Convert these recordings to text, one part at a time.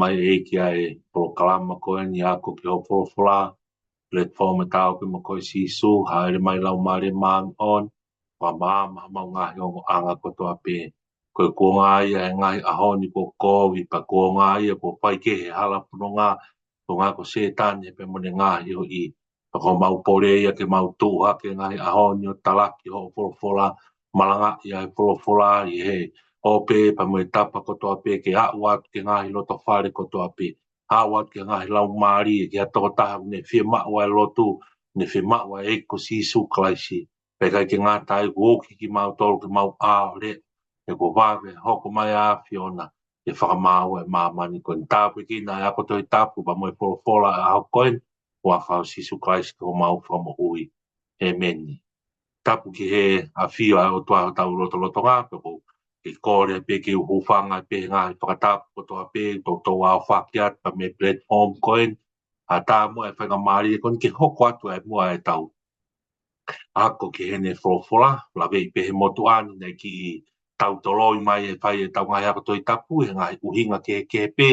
mai e ki ai proklama ko ni ako ki ho profola platform e tau ki mo ko sisu haere mai lau mare man on wa mama mau ngā hiongo anga ko toa pe ko ko ngā ia e ngai ahoni ko kowi pa ko ngā ia ko pai ke he hala puno ngā ko ngā ko setani pe mo ne ngā hio i pa ko mau pore ia ke mau tuha ke ngai ahoni o talaki ho profola malanga ia e profola i he o pe pa mo tapa ko toa pe ke awat ke ngai loto whare ko toa pe awat ke ngai lau mari ke ato taha ne fie maua e lotu ne fie maua e ko sisu klaisi pe kai ke ngā tai woki ki mau tolu ki mau ao le e ko wawe hoko mai a Fiona e whakamau e mamani ko ni tapu ki na e ako toi tapu pa mo e polofola a hokoin wa whao sisu klaisi ko mau whamo ui e meni tapu ki he a fio a o tua tau loto loto ngā pe ko ke kore pe ke uhufanga pe ngā i whakatapu ko toa pe to wao whakiat pa me platform koin a tā mua e whakamari e kon ke hoko atu e mua e tau ako ke hene frofola la vei pe he motu ani nei ki tau toroi mai e whai e tau ngai ako toi tapu e ngai uhinga ke pe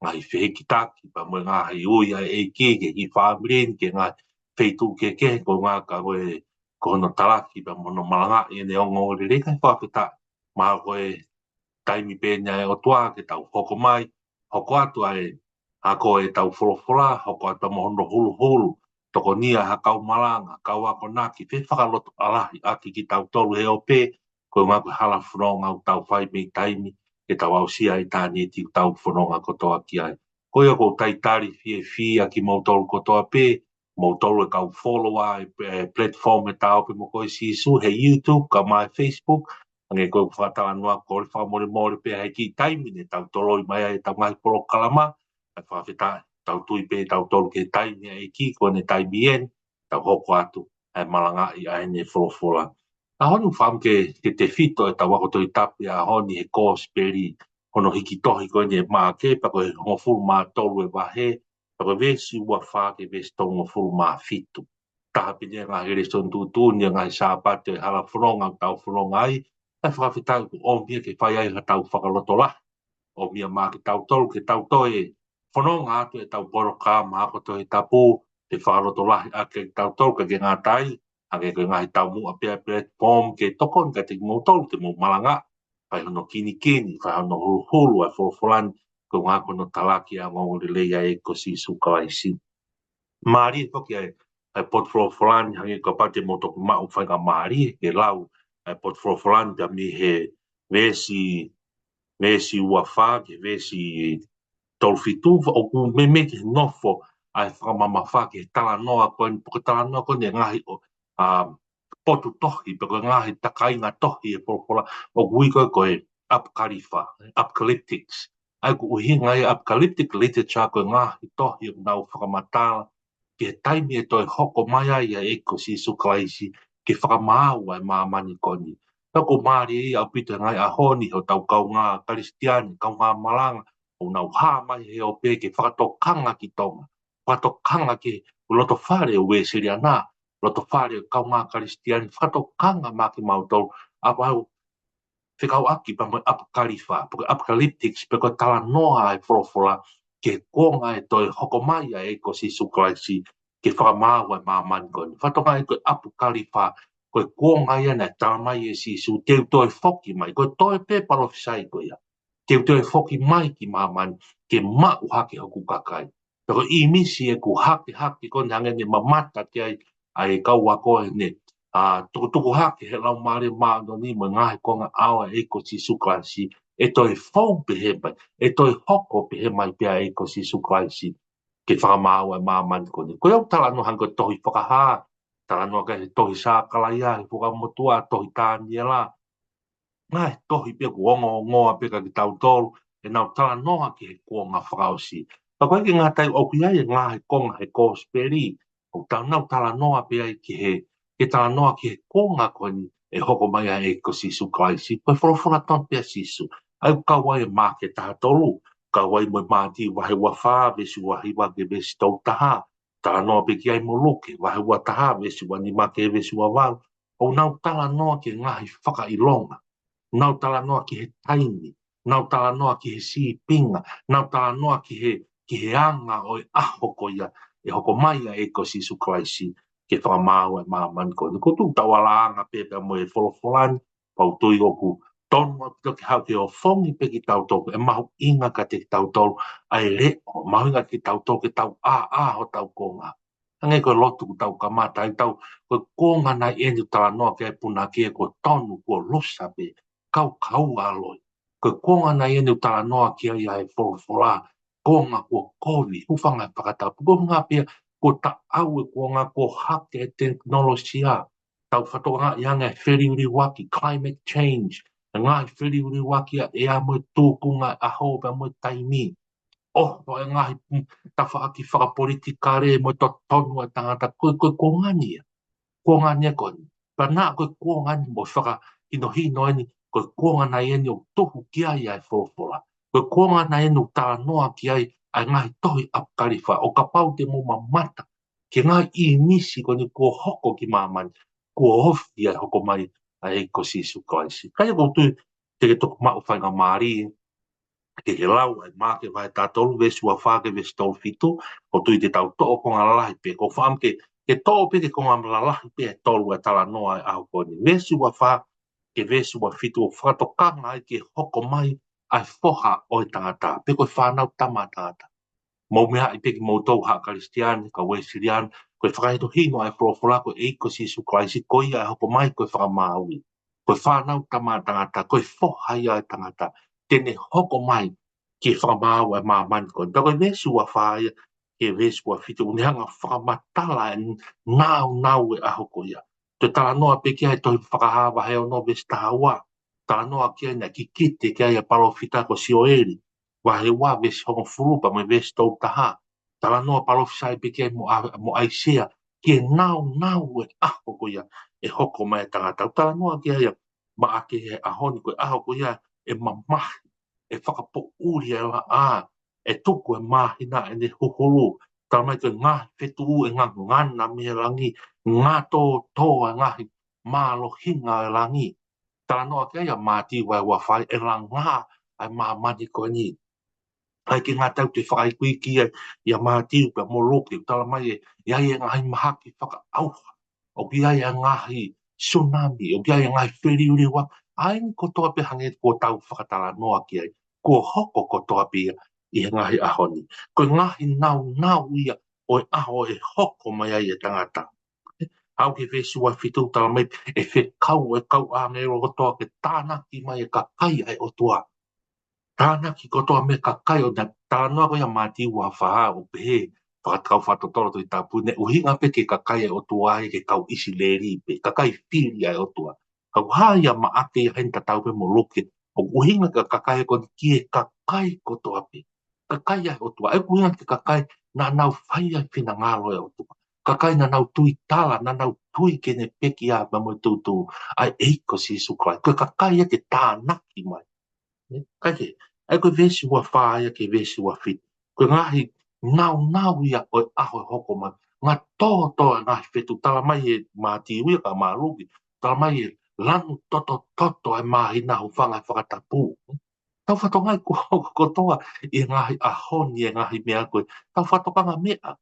ngai whehe ki taki pa mo ngai ui e ke i whaamirin ke ngai wheitu ke ko ngā ka koe ko no talaki pa mo no malanga e ne ongo le reka i whawhita ma koe taimi pe nia e o tua ke tau hoko mai hoko atu ai a koe tau frofola hoko atu mo hono hulu hulu toko nia hakau malanga kau ako naki te whakaloto alahi aki ki tau tolu he o pe koe ngā koe hala whanonga o tau whai mei taimi e tau au sia i tāni e tiu tau whanonga kotoa ki ai koe ako taitari fie ki mau tolu kotoa pe mau tolu e kau follow ai platform e tau pe mo koe sisu he YouTube ka mai Facebook ange koe whakatala noa kore whamore more pe hei ki taimi ne tau toloi mai e tau ngai polo kalama e whawhetai tau tui pe tau tolu ke taimi e ki ko ne taimi en tau hoko atu e malanga i ai ne wholofola. A honu wham ke te whito e tau wako toi tapi a honi he kōsperi hono hiki tohi koe ne maa ke pa koe ngofuru maa tolu e wahe pa koe vesi ua wha ke vesi tau ngofuru maa fitu. Taha pine ngā here son tutu ni ngā sāpate hala whanonga tau whanonga ai e whawhetai ku o mia ke whai ai ha tau whakaloto la o mia maa ke tau tolu ke tau toe whanonga atu e tau poro ka maa ko toi tapu te whakaloto lahi a ke tau tolu ka ke ngā tai a ke ngā tau mua pia platform ke tokon ka te mau tolu te mau malanga whai hono kini whai hono hulu hulu a wholofolan ko ngā kono talaki a ngongo le leia e ko si sukalaisi. Maari e toki ai pot wholofolan hangi ka pate mo toku mau whai ka maari ke lau ai pot wholofolan ka mi he vesi ua wha ke vesi tolfitu o ku me ke nofo ai whakamama wha ke tala noa koen puka tala noa koen e ngahi o potu tohi peko ngahi takai ngā tohi e polopola o kui koe apocalyptics ai ku uhi ngai apocalyptic literature koe ngahi tohi o nau whakamatala ke taimi e toi hoko mai ai a eko si sukalaisi ke whakamau ai mamani koni tako maari i au pita ngai a honi ho tau kau ngā karistiani kau ngā malanga o nau hā mai he o pe ke whakatokanga ki tonga whakatokanga ke loto whare o weseri ana loto whare o kau ngā karistiani whakatokanga ma ki mautau a wau whikau aki pa mo apocalyptics pe ko tala noa ai wholofola ke konga e toi hoko mai a eko si sukalaisi ke whakamau ai mamani koni whakatonga e koe apocalypha koe konga ia na tala mai e si su teu toi foki mai koe toi pe palofisai koe ia teu toi foki mai ki mamani ke mau hake hoku kakai pero i misi e ku hake koni hange ne mamata ke ai kau wako ne tuku hake he lau maare maano ni mo ngahe konga awa e ko si sukalaisi e toi fau pe he mai e toi hoko pe he mai pe e ko si sukalaisi ke whakamau ai mamani koni koe au tala no hanko tohi whakaha tala no ka he tohi sā kalaia he whakamotua tohi tāni e la ngai tohi pe ku ongo ngoa pe ka ki tau tolu e nau tala noa ki he konga whakaosi pa koe ki ngā tai oku ia e ngā he konga he kōsperi o tau nau tala noa pe ai ki he ke tala noa ki he konga koni e hoko mai a e ko sisu klaisi koe whorofona ton pe sisu ai kawai e mā ke taha tolu kawai mo māti wahe wawha vesi wahi wake vesi tau taha tala noa pe ki ai moluke wahe wa taha vesi wani make vesi wawau o nau tala noa ki ngahi whaka ilonga nau tala noa ki he taimi nau tala noa ki he si pinga, nau tala noa ki he anga o e aho ko ia, e hoko mai a e ko si su klaisi, ke whakamau e māman ko. Ni ko tu tawala anga pepe mo e wholofolani, pau tui oku, tonu a pito ki hau ke o whongi pe ki tau tōku, e mahu inga ka te tau tōru, ai re o mahu inga ki tau tōku, tau ho tau konga. Ange ko lotu ku tau kamata, ai tau, ko konga nai enu tala noa ke puna ke ko tonu, ko losa pe, kau aloi. Ko konga na ia ni tala noa ki ai ai wholofola, konga ko kovi, ufanga whakatau, ko ngā pia, ko ta au e konga ko hake e teknolosia, tau whatoa ngā ianga e whiri waki, climate change, ngā whiri waki e a mo tūkunga a hoba mo taimi, to e ngā ta whaaki whakapolitika re mo to tonu a tangata, ko konga nia, konga nia koni, pa nā ko ngani mo whaka hino eni, ko konga na eni o tohu ki ai ai wholofola. Ko konga na eni o tā noa ki ai ai ngahi tohi apkariwha. O ka pau te mo mamata. Ke ngā I nisi koni ko hoko ki mamani. Ko ofi ai hoko mai ai ko sisu klaisi. Kai ko tu te ke toku mau whainga maari. Ke ke lau ai māke vai tātolu vesu a whāke vesu tolu fitu. Ko tu I te tau to'o konga lalahi pe. Ko whaam ke to'o pe ke konga lalahi pe e tolu e tala noa ai au koni. Vesu a whāke ke vesu wa fitu o whakatokanga ai ke hoko mai ai whoha o i tangata. Pe koe whanau tama tangata. Mau mea I peki mau tau ha Karistiani, ka Wesleyani, koe whakaheto hino ai wholofola koe eiko sisu klaisi, koe ai hoko mai koe whakamaui. Koe whanau tama tangata, koe whoha ai tangata. Tene hoko mai ke whakamau ai mamani koe. Tako vesu wa whaia ke vesu wa fitu. Unihanga whakamatala e nau e aho koe ia. Te tala noa pe kia e tohi whakahawa heo no vesi tahawa. Tala noa kia ina ki kite kia ia palofita ko si oeri. Wa he wa vesi hongo furupa me vesi tau taha. Tala noa palofisai pe kia mo aisea. Kia nau e aho ko ia e hoko mai tangata. Tala noa kia ia ma ake he ahoni ko aho ko ia e mamahi. E whakapo uri e la a. E tuku e mahina e ne huhuru. Tala mai ko ngā whetu e ngā ngana me langi. Ngā tō e ngahi mālo hinga e langi. Tala noa kia ia māti wai wawhai e la ngā ai māmani ko ni. Ai ki ngā tau te whakaikui kia ia māti upe mo loki. Tala mai e iai e ngahi mahaki whaka auha. O ki ai e ngahi tsunami. O ki ai e ngahi whiri wa. Ai ni ko toa pe hange ko tau whakatala noa ki ai. Ko hoko ko toa pe i ngahi ahoni. Ko ngahi nau ia o e aho e hoko mai ai e tangata. Au ke vesu wa fitu tala mai e whekau a me ro toa ke tāna ki mai e kakai ai o toa. Tāna ki kotoa me kakai o na tāna ko ia mati wa wha o pehe whakatau whatotoro to I tāpu ne uhinga pe ke kakai ai o toa e ke kau isi leri pe kakai whiri ai o toa. Kau haa ia ma ake ia henta tau pe mo loke o uhinga ka kakai ko ki e kakai kotoa pe. Kakai ai o toa. E uhinga ke kakai na nau whai ai whina ngalo ai o toa. Kakai na nau tui tala, na nau tui ke ne peki a ma mo tūtū, ai eiko si sukai. Koe kakai e ke tānaki mai. Kai ai koe vesi ua whaia ke vesi ua whit. Koe ngahi nau ia o aho e hoko mai. Ngā tō e ngahi whetu, tala mai e māti uia ka mārugi. Tala mai e lanu toto e māhina hu whanga whakatapu. Tau whatongai ko toa i ngahi ahoni e ngahi mea koe. Tau whatokanga mea.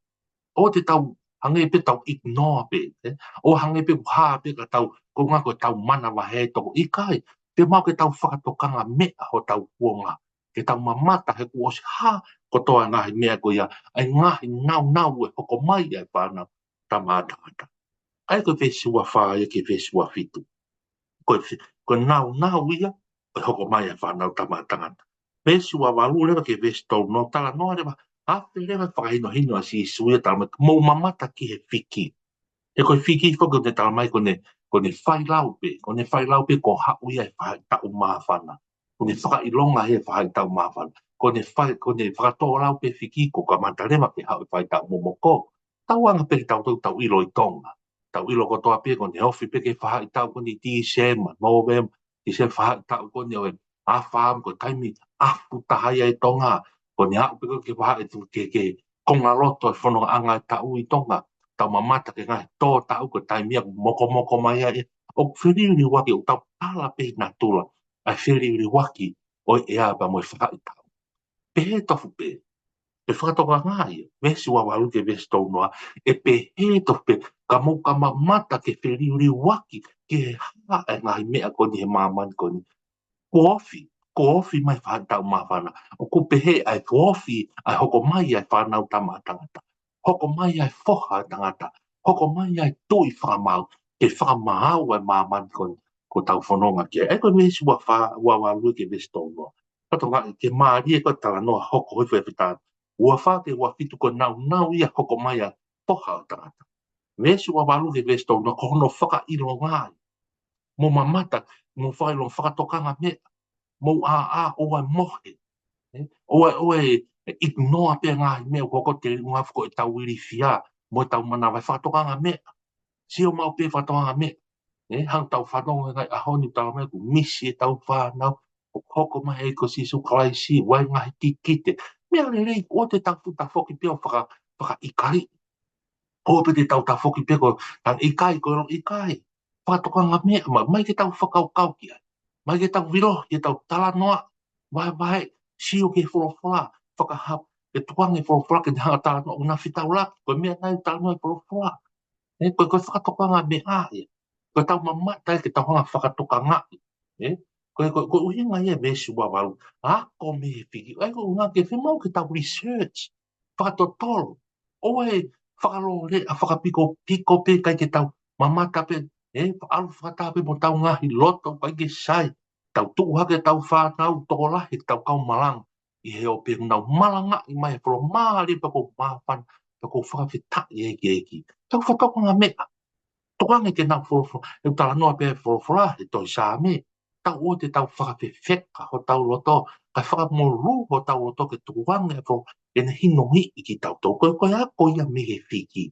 O te tau hange pe tau ignore pe. O hange pe wha pe ka tau ko ngā koe tau mana wa he toko. I kai, pe mau ke tau whakatokanga mea ho tau kuonga. Ke tau mamata he kuosi ha ko toa ngahi mea koe ia. Ai ngahi nau e hoko mai ai whanau tamātangata. Ai koe vesi ua whaia ke vesi ua fitu. Koe nau ia e hoko mai ai whanau tamātangata. Vesi ua walu lewa ke vesi tau no tala noa lewa. Ape lewa whakahino a si suia tala mai. Mou mamata ki he whiki. E koe whiki whaka te tala mai kone whai laupe. Kone whai laupe ko hau ia e whai tau mawhana. Kone whakailonga he whai tau mawhana. Kone whakatoa laupe whiki ko ka matalewa ke hau e whai tau momoko. Tau anga pe tau ilo I tonga. Tau ilo ko toa pe kone hofi pe ke whai tau kone December, November. December whai tau kone o e awhaam ko taimi afu tahaya e tonga. Kone hau pe ke whai ke konga loto e whanonga anga e tau I tonga. Tau mamata ke ngai tō tau ko taimia moko mai ai. O whiriuri waki o tau pala pe na tula. Ai whiriuri waki o ea pa mo fa ita pe to fu pe e fa to nga ia ve si wa walu ke ve sto no e pe he to pe ka mata ke feri uri waki ke ha e nga me a ko ni mama ko ni kofi kofi mai fa ta ma fa na o ko pe he ai kofi ai hoko mai ai fa na ta ma tangata hoko mai ai foha tangata hoko mai ai tui fa mau ke fa mau ai mama ko tau whanonga ke. E koe mesi wa lue ke vesto no. Kato ngā ke maari e koe tala noa hoko hoi whai whitāna. Ua wha ke wa fitu ko nau ia hoko mai a poha o tangata. Mesi wa lue ke vesto no ko hono whaka ilo ngāi. Mo mamata, mo whailo whakatokanga mea. Mo a o ai mohe. O e ignore pe ngāi mea koko te ngā whako e tau iri fia. Mo tau mana vai whakatokanga mea. Sio mau pe whakatokanga mea. Hang tau whanonga ngai a honi tau mai ku misi e tau whanau o hoko mai e ko sisu kalaisi wai ngahi kikite mea le rei o te tau puta whoki pia o whaka ikari o pe te tau whoki pia ko tang ikai ko ro ikai whakatoka ngā mea mai ke tau whakau kau kia mai ke tau viro ke tau tala noa vai sio ke whorowhora whakahap ke tuange whorowhora ke te hanga tala noa una whitau laki ko mea nai tala noa e whorowhora koe whakatoka ngā mea ia ko tau mamata ke tau hanga whakatoka ngā ko uhinga ia mesu wa walu ko me whiki ko ngā ke whimau ke tau research whakatotoro o whakalo re a whakapiko pe kai ke tau mamata pe alu whakata pe mo tau ngahi loto kai ke sai tau tuha ke tau whanau toko lahi tau kau malang i he o pe nau malanga i mai pro maari pa ko mawhan pa ko whakawhita i eki tau whakatoka ngā mea tokange ke nau whorofo, e tala noa pe whorofora, e toi sa me, tau o te tau whakawhewheka ho tau loto, kai whakamolu ho tau loto ke tukuange fo, e na hino hi i ki tau tau, koe a koe ia mehe whiki.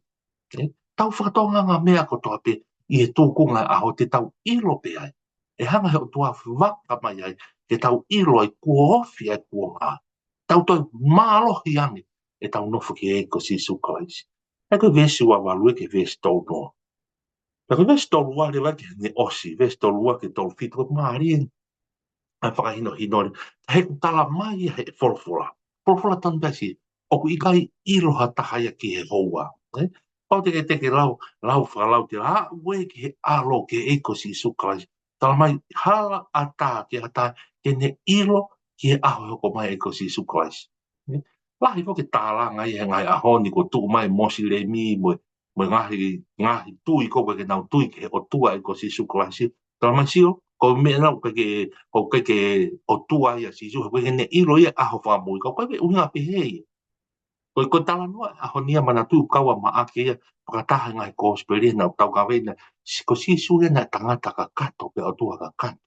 Tau whakatonga ngā mea ko toa pe, i e tūkunga a ho te tau ilo pe ai, e hanga he o tua waka mai ai, ke tau ilo ai kua ofi ai kua ngā. Tau toi mālohi ange, e tau nofu ki e ko si sukalaisi. E koe vesi wa walue ke vesi tau noa. Pero ves tolua le va que ne osi, ves tolua que tol fito mari a whakahino hinori. He tala mai he forfola. Forfola tan besi. O ku ikai iroha tahaya ki he hoa. Pau te ke lau whakalau te la, ue ki he alo ke eko si sukalai. Tala mai hala ata ke ne ilo ki he aho hoko mai eko si sukalai. Lahi fo ke tāla ngai he ngai ahoni ko tuku mai mosi le mi mo ngahi tui ko ke nau tui ke o tua e ko si sukalasi tala mai sio ko me na ke o tua ia si su ko ne ilo ia a ho fa mo ko ke unga pe he ko tala no a ho nia mana tu ka wa ma a ke ka ta ngai ko speri na tau ka ve na ko si su na tanga ta ka kato pe o tua ka kato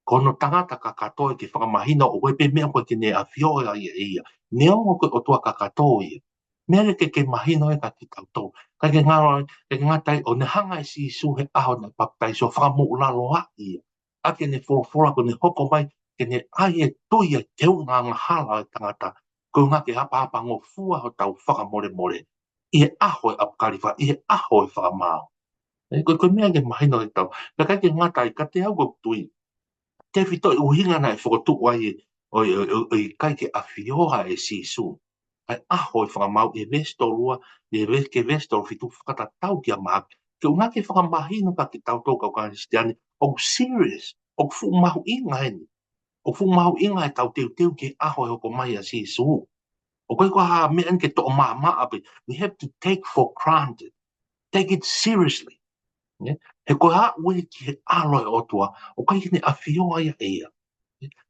kono tangata ka katoe ki whakamahina o wepe mea koe ki ne a whioa ia. Nea o koe o tua ka katoe ia. Mea ke mahina e ka ki tautou. Ka ke ngaro e ngatai o ne hanga e si su he aho na papai so whakamu ulalo a ia. A ke ne whorofora ko ne hoko mai ke ne ai e tui e teu ngā hala e tangata. Ko ngā ke hapa ngō fua ho tau whakamore more. I e aho e apkariwha, i e aho e whakamao. Koe mea ke mahina e tau. Ka ke ngatai ka te au ko tui. Te whito i uhinga na e whakatuku ai o i kai ke awhioha e sisu. Ai aho i whakamau e vesto rua, ke vesto whitu whakata tau ki a mak. Ke unga ke whakamahino ka ki tau tau kau kristiani, o serious, o fu mahu inga heni. O fu mahu inga e tau teu ke aho e hoko mai a sisu. O koe koe ha mean ke to o maa ape, we have to take for granted. Take it seriously. He koe ha ue ki he aloe o tua, o kai hine a whioa ia ea.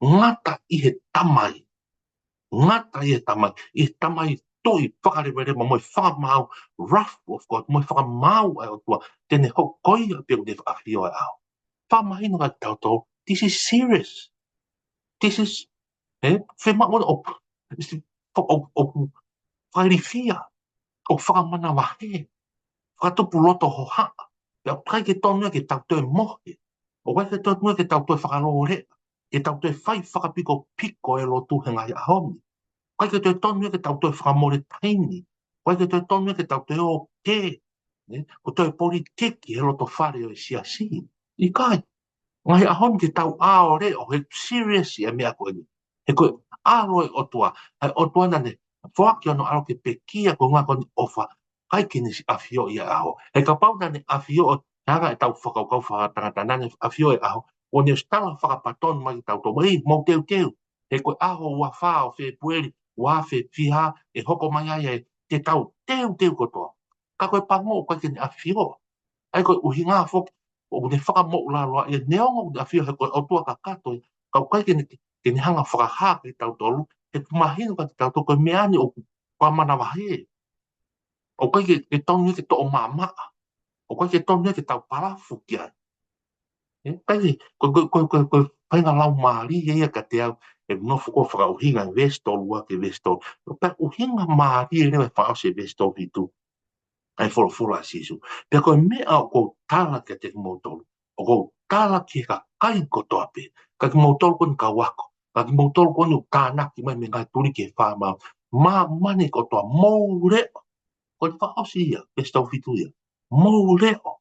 Ngata i he tamai. Ngata i he tamai toi whakarewere ma moi whakamau, rough of God, moi whakamau ai o tua, tene ho koi a peo ne a whioa au. Whamahino ka tautou, this is serious. This is, whema o whairifia, o whakamana wahe, whakatupu loto ho haa. Pea kai ke tonu ke tautou e mohe. O wai ke tonu ke tautou e whakarore. Ke tautou e whai whakapiko piko e lotu he ngai ahoni. Kai ke tonu ke tautou e whakamore taini. Kai ke tonu ke tautou e o ke. Ko toi politiki he loto whare o siasi. I kai. Ngai ahoni ke tau ao re o he serious e mea koe ni. he koe aro e o tua na ne whaki ono aro ke pekia ko ngā koni ofa kai kini si awhio ia aho. He ka pau na ne awhio o hanga e tau whakaukau whakatangata nane awhio e aho, o ne stala whakapaton mai tau tō mai, mau teu teu. He koe aho ua whao whe pueri, ua whe whiha, e hoko mai ai e te tau teu teu kotoa. Ka koe pango o kai kini awhio. Ai koe uhi ngā whoki, o ne whakamo la loa, e neongo de awhio he koe o tua ka kato, kau kai kini hanga whakahā ki tau tolu, he kumahino ka tau tolu, koe meani o kwa mana wahe. O kai ke tonu ke to o mama, o kai ke tonu ke tau parafu ki ai. Kai koe painga lau maari e ia ka te au, e nofu ko whakauhinga e vestolu wa ke vestolu. Pea uhinga maari e lewe whakau se vestolu hitu. Ai fora sisu. Pea koe mea o kou tala ke te motolu. O kou tala ki ka kai kotoa pe. Ka ki motolu koni ka wako. Ka ki motolu koni o tānaki mai me ngai turi ke whamau. Ma mani kotoa mou leo. Koe whakau si ia, vestolu hitu ia. Mou leo.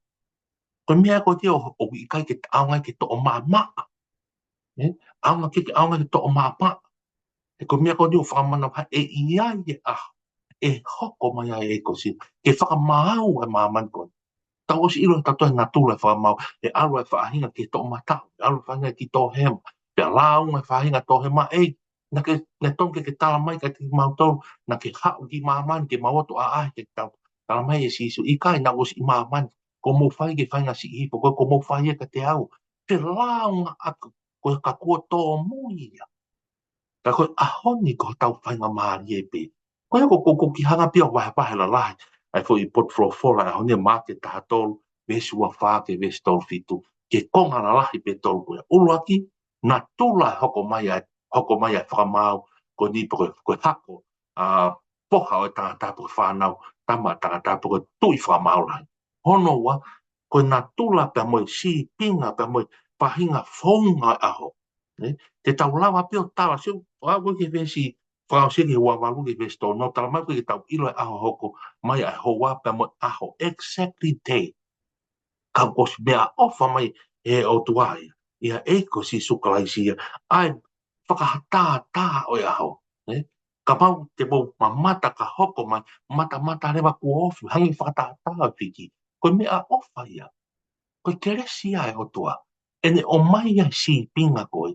Koe mea koe te o i kai ke aongai ke to o mama. Aonga ke aongai ke to o mama. E koe mea koe te o whakamana e iai e ah. E hoko mai ai e kosi. Ke whakamau e maman koe. Tau osi ilo tatoe ngā tūla e whakamau. E alu e whaahinga ke to o matau. E alu e whahinga ki to hema. Pea launga e whahinga to hema. Na ke tonke ke tala mai ka te mautau. Na ke hau ki maman ke mawoto a ai ke tau. Tala mai e sisu. I kai na osi maman. Ko mou whai ke whainga si hipo. Ko mou whai e ka te au. Pe launga aku. Ko ka kua tō mui ia. Ka koe ahoni ko tau whainga maari e pe. Koe ko ki hanga pia wahe la lahi. Ai fo i pot fora ahoni e māke taha tolu. Vesu wa whaake vesu tolu fitu. Ke konga la lahi pe tolu koe. Ulu aki, na tula hoko mai ai whakamau. Ko ni koe hako. Poha o tangata po whanau. Tama tangata po koe tui whakamau lai. Hono wa, koe na tula pe moe si pinga pe moe pahinga whonga aho. Te tau lawa pio tawa siu. Wa ke vesi whakau siki hua walu ke vesi tō. No tala mai ke tau ilo e aho hoko. Mai ai hoa pe mo aho. Exactly day. Ka kosi mea ofa mai e o tuai. Ia e kosi sukalaisi ia. Ai whakahata tā o aho. Ka mau te mo mamata ka hoko mai. Mata rewa ku ofi. Hangi whakata tā whiki. Koe mea ofa ia. Koe keresi ai o tua. Ene o mai ai si pinga koe.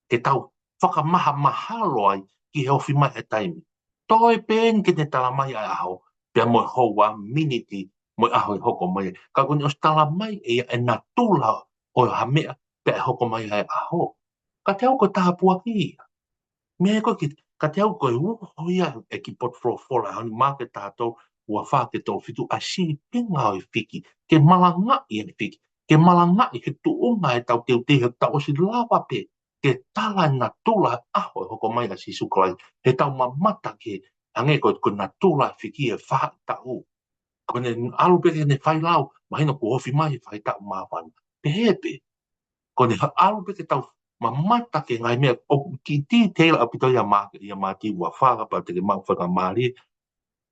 Ke tau whakamaha mahalo ai ki he ofi mai e taimi. Toi pen ke te tala mai ai aho. Pea moe hoa miniti moe aho i hoko mai. Ka kuni os tala mai e na tula o hamea pea hoko mai ai aho. Ka te au ko taha puaki. Mea koe ki, ka te au koe uhoia e ki pot fora hani māke tātou ua whāke tō whitu a si pinga o i whiki. Ke malanga i e whiki. Ke malanga i he tuunga e tau teu te he tau osi lawa pe. Ke tala na tula aho e hoko mai a si sukalai. He tau mamata ke ange ko na tula whiki e wha tau. Ko ne alu peke ne whai lau, mahina ko ofi mai whai tau mawanu. Pe hepe, ko ne alu peke tau mamata ke ngai mea, o ki ti teila apito ia mati ua whaga pa te ke mau whaka maari,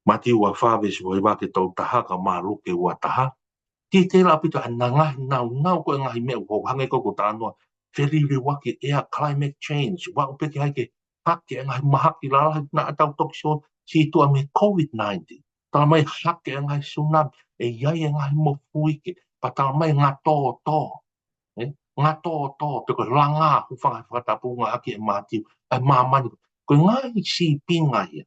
mati ua whaga vesi hoi wake tau taha ka maru ke ua taha. Ti teila apito ana ngahi nau ko ngai mea ko hange ko tānoa, whiriri wake ea climate change, wa upeke hai ke hake ngai mahaki lala na atau tokso si tu ame COVID-19. Tala mai hake ngai tsunami, e iai ngai mo fuike, pa tala mai ngā tō. Ngā tō, peko langa, whanga whakatapunga aki e mātiu, e māmani, koe ngai si pinga ia.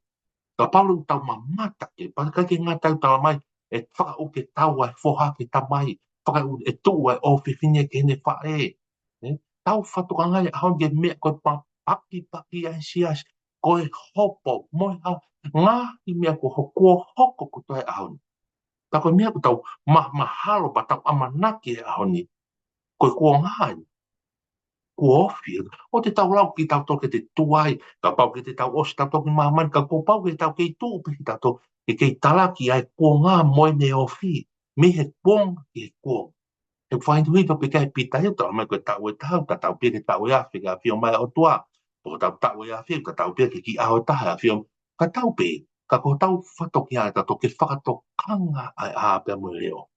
Ka paulu tau mamata ke, paka ke ngā tau tala mai, e whakauke tau ai whoha ke tamai, whakau e tuu ai o whiwhine ke hene whae. Tau whatuka ngai, hau ke mea koe paki ai sias, koe hopo, moi hau, ngā i mea ko hoko ko toi ahoni. Ta koe mea ko tau mahalo pa tau amanaki e ahoni, koe kua ngai. Kuofi, o te tau lau ki tau toke te tuai, ka pau ke te tau osi tau toke maman, ka ko pau ke tau kei tū pe ki tau toke, ke kei talaki ai kua ngā moe ne ofi, me he kuong ki he kuong. He whaintu hipa pe kai pita hiu tau mai koe tau e tau, ka tau pe ke tau e awhi, ka whio mai o tua, po tau e awhi, ka tau pe ke ki aho taha, whio, ka tau pe, ka ko tau whatoki ai, ka toke whakatokanga ai a pe mo leo.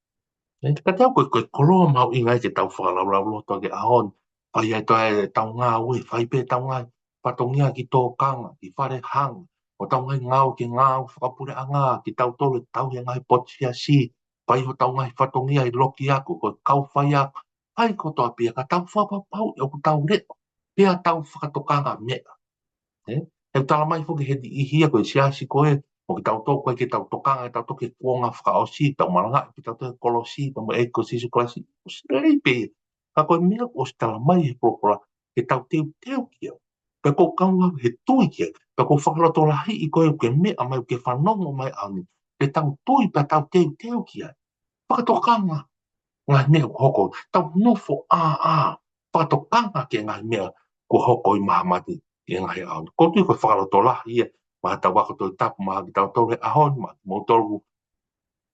Ka tau koe koloa mau ingai ke tau whakalau loto ke ahon, pai ai toa e tau ngā ui, whai pe tau ngā, whatongia ki tō kanga, ki whare hang, o tau ngai ngau ki ngau whakapure anga, ki tau tolu tau he ngai potia si, pai ho tau ngai whatongia i loki aku, ko kau whai aku, pai ko toa pia ka tau whapapau, e ku tau reo, pia tau whakatokanga mea. E tala mai fuki he di ihia ko i siasi ko e, o ki tau tō koe ki tau tokanga, e tau toki kuonga whakaosi, tau maranga, ki tau toki kolosi, pa mo e ko sisu klasi, o sirei pe, ka koe mea o si tala mai he prokola, ke tau teu kia, pe ko kaunga he tui kia, pe ko whakaloto lahi i koe ke mea mai ke whanongo mai ani, ke tau tui pe tau teu kia, whakatokanga, ngā mea ko hoko, tau nofo whakatokanga ke ngā mea ko hoko i mahamati, e ngai au. Ko tui ko whakaloto lahi ia, ma tau wako tō tapu maha ki tau tōre ahon, ma mō tōru,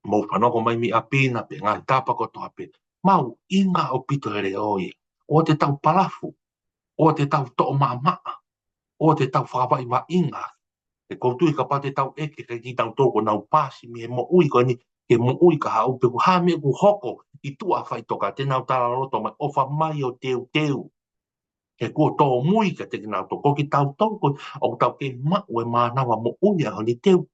mō whanoko mai mi apina, pe ngai tāpa ko tō ape, mau inga o pito ere oi, o te tau palafu, o te tau tō mamaa, o te tau whakawai wa inga, e koutu ka pa te tau eke ki tau tōko nau pāsi me mo ui ko ni, ke mo ui ka hau pe ku hame ku hoko, i tua whai toka, te nau tala roto mai, ofa mai o teu, ke kua tō mui ka te kinau tō, ko ki tau tōko, o tau ke mau e mānawa mo ui aho ni teu,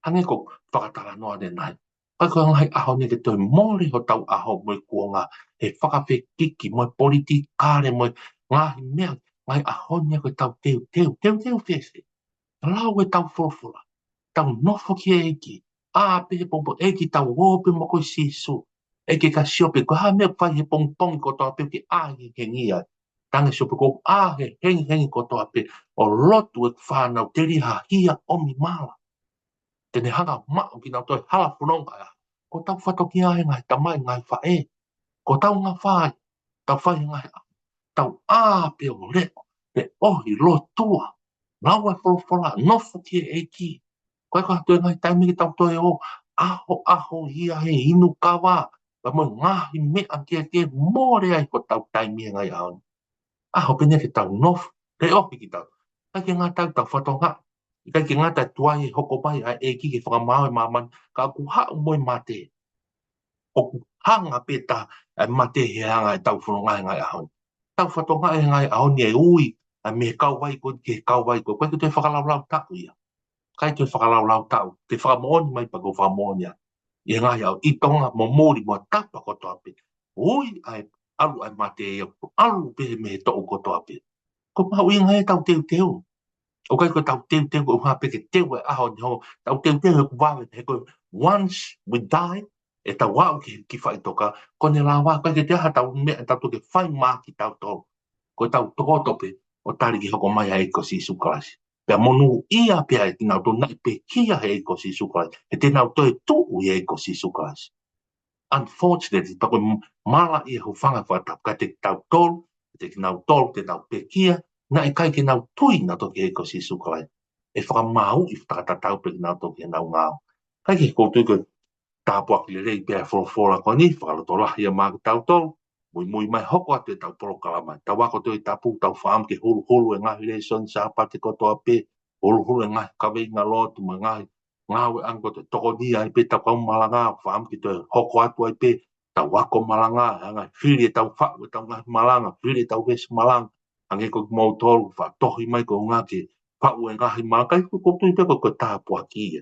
hange ko whakatala noa de nai. Kai ko ngai aho ni ke toi mōre ho tau aho mo i kuonga, he whakawhi kiki, mo i politikare, mo i ngahi mea, ngai aho ni ko tau teu whese. Lau e tau whorofora, tau nofo ki e eki, pe pompo, eki tau ope mo koi sisu, eki ka siope, ko ha mea whai he pongpong ko toa pe ki ahi hengia, tange siope ko ahe hengi ko toa pe, o lotu e whanau teri ha hia omi mala. Tene hanga mao ki nau toi hala whanonga ya, ko tau whatoki ahe ngai tamai ngai whae, ko tau ngā whai, tau whai ngai tau pe o leo, pe ohi lo tua, lau e whorofora, nofo ki e eki, koe ka tue ngai taimi ki tau toe o, aho hia he inu kawa, pa mo ngahi mea ke mōre ai ko tau taimi ngai aon. Aho pene ke tau nof, re ohi ki tau. Kai ke ngā tau whatonga, kai ke ngā tau tuai e hoko mai a e ki ke whakamau e māman, ka ku hao moi mate. O ku hanga peta e mate he hanga e tau whanonga e ngai aon. Tau whatonga e ngai aon e ui, a me kau wai ko ke kau wai ko, koe ke te whakalau taku ia. Kai te whakalau tau, te whakamoni mai pa ko whakamoni a. I ngai au, i tonga mo mōri mo tapa ko toa pe. Ui ai, alu ai mate e alu pe me to ko toa pe. Ko mau i ngai tau teu. O kai ko tau teu ko ha pe ke teu e aho ni ho. Tau teu he ku wawe he ko once we die e tau wau ki whai toka. Ko ne la wā kai ke te aha tau mea tau to ke whai mā ki tau tō. Ko tau toko tope o tari ki hoko mai a eko si sukalasi. Pea monu ia pea e tinau tō nai pe kia he eko si sukalasi. E tinau tō e tuu i eko si sukalasi. Unfortunately, pako mala i ho whanga whata, ka te tau tōru, te kinau tōru, te tau pe kia, na e kai ki nau tui na toki eko si sukalai. E whakamau i whakatatau pe kinau toki nau ngāo. Kai ki koutu ko tāpua ki le rei pēr whorofora ko ni, whakaloto lahi a mā ki tau tōru, mui mai hoko atu e tau porokala mai. Tau wako tui tapu, tau whaam ke hulu e ngahi le son sa pate kotoa pe, hulu e ngahi kawei ngā lotu, ma ngahi ngawe ango te toko ni ai pe tau kau malanga, whaam ki te hoko atu ai pe, tau wako malanga, ngai whiri e tau whau e tau ngahi malanga, whiri e tau wesi malanga, ange ko mau tolu, wha tohi mai ko ngā ke whau e ngahi malanga, kai ko kotu i peko ko tāpua ki e.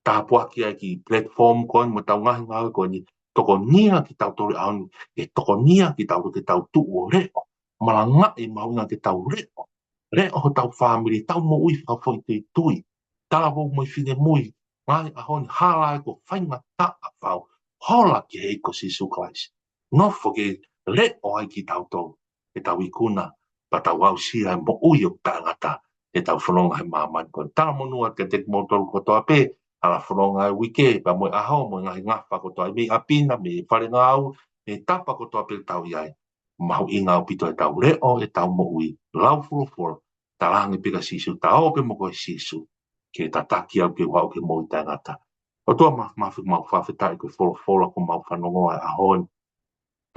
Tāpua ki ai ki platform koe, mo tau ngahi ngawe koe ni, toko nia ki tau tori aoni, e toko nia ki tau ke tau tu o reo, malanga e maunga ke tau reo, reo ho tau family, tau mo ui whakafoi te tui, tāwo mo i whine mui, ngai ahoni hala e ko whainga ta a whau, hola ki he iko si suklaisi. Nofo ke reo ai ki tau tau, e tau ikuna, pa tau au sia e mo ui o tangata, e tau whanonga he māman koe. Tā monua ke te motoru kotoa pē, ala whanonga e wike, pa mo aho, mo ngahi ngawha kotoa, me apina, me whare ngau, me tapa kotoa pē tau iai. Mau inga o pito e tau reo, e tau mo ui, lau furoforo, talangi pika sisu, tau pe mo koe sisu, ke tataki au ke wau ke mo i tangata. O toa mau whawhetai ko whoroforo ko mau whanonga e ahon,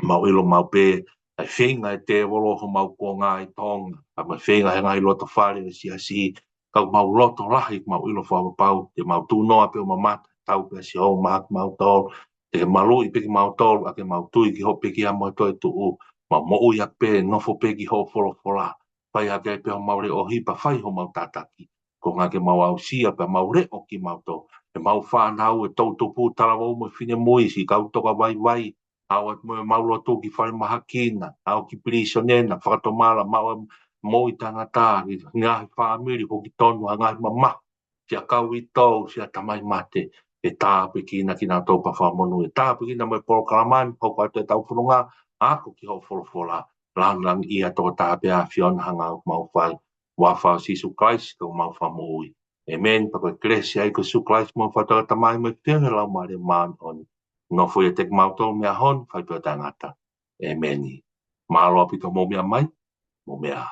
mau ilo mau pē, ai whenga e te wolo ho mau ko ngā i tonga, a mai whenga he ngai loto whare e si, kau mau loto rahi mau ilo whawapau, te mau tūnoa pe o mamata, tau pe si hou mau tōru, te malu i peki mau tōru, a ke mau tui ki ho peki a mo toi tu u, mau mo ui a pe, nofo peki ho whorofora, pai hake pe ho maure o hipa fai ho mau tataki. Ko ngā ke mau au sia pe maure o ki mau tō. E mau whānau e tau tupu tarawau mo whine mui si kau toka vai vai. Au at mo e mau loto ki whare mahakina. Au ki prisonena, whakatomala, mau moi tangata, ngahi whaamiri ho ki tonu a ngahi mama. Sia kau i tau, sia tamai mate. E tāpe ki na ki nā tōpa whamonu. E tāpe ki na mai proklaman, hoko atu e tau whununga. Ako ki ho wholofola. Lang ia tō tāpe a whiona hanga o mau whai. Wa whao Sisu Christ ko mau whamu ui. Amen. Pako Ecclesia i ko Sisu Christ mo whataka tamai mai whianga lau maare maan on. No fo e tek mau tō mea hon, whai pia tangata. Amen. Malo apito mo mea mai, mo mea.